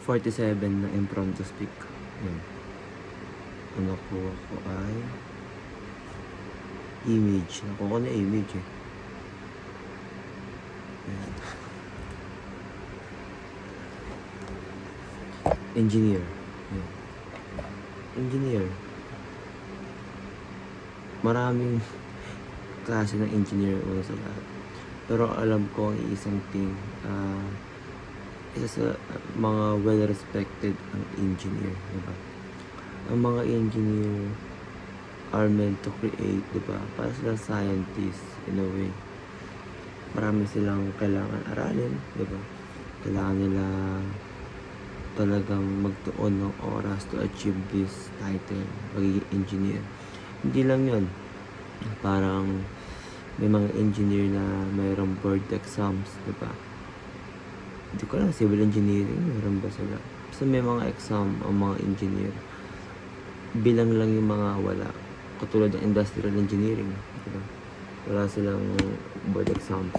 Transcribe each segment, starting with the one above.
47 na impromptu speak. Yan. Ang nakuha ko ay image. Nakuha ko na image eh. Yan. Engineer. Yan. Engineer. Maraming klase ng engineer una sa lahat. Pero alam ko ang isang thing, isa sa mga well-respected ang engineer, diba? Ang mga engineer are meant to create, diba? Para silang scientists, in a way. Marami silang kailangan aralin, diba? Kailangan nila talagang magtuon ng oras to achieve this title, magiging engineer. Hindi lang yun. Parang may mga engineer na mayroong board exams, diba? Hindi ko lang, civil engineering, mayroon ba sila? Kasi may mga exam ang mga engineer. Bilang lang yung mga wala. Katulad ng industrial engineering, diba? Wala silang board exams.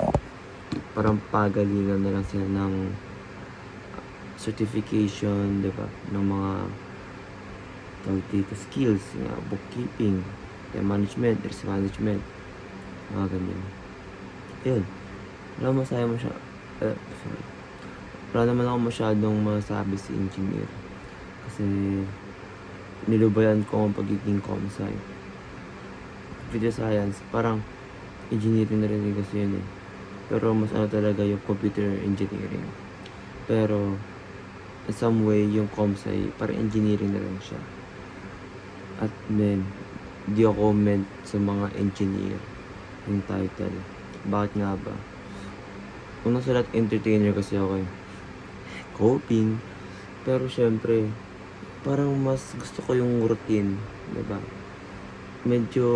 Parang pagalingan na lang sila ng certification, diba? Ng mga skills, bookkeeping, management, risk management, mga ganyan. Yun. Wala naman ako masyadong masabi si engineer. Kasi nilubayan ko ang pagiging comsci. Computer science, parang engineering na rin kasi yun eh. Pero mas talaga yung computer engineering. Pero in some way, yung comsci, parang engineering na rin siya. At then, di ako meant sa mga engineer yung title. Bakit nga ba? Unang sa lahat, entertainer kasi ako eh. Coping. Pero syempre, parang mas gusto ko yung routine, diba? Medyo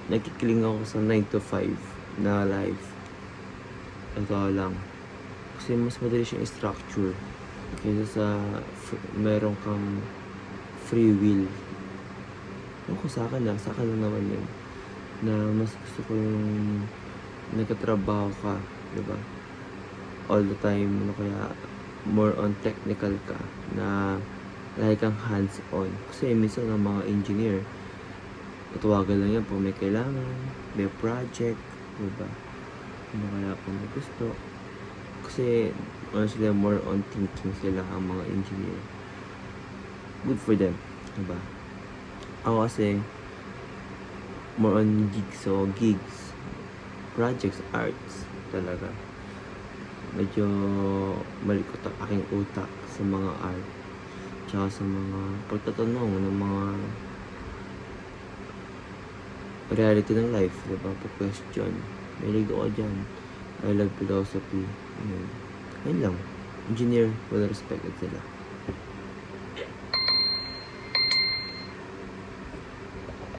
nakikiling ako sa 9 to 5 na life. Ito lang. Kasi mas madali siyang structure kaysa sa meron kang free will. Ako sa akin lang naman yun. Na mas gusto ko yung nagkatrabaho ka, diba? All the time, kaya more on technical ka, na lagi kang hands-on. Kasi minsan ang mga engineer, tatawagan lang yan kung may kailangan, may project, diba? Ano kaya kung may gusto. Kasi sila more on thinking sila ang mga engineer. Good for them, diba? Ako kasi more on gigs, projects, arts talaga. Medyo malikot ang aking utak sa mga art, tsaka sa mga pagtatanong ng mga reality ng life, diba? Pag-question, mahilig ako dyan. I love philosophy. Ayun lang. Engineer, well respected sila.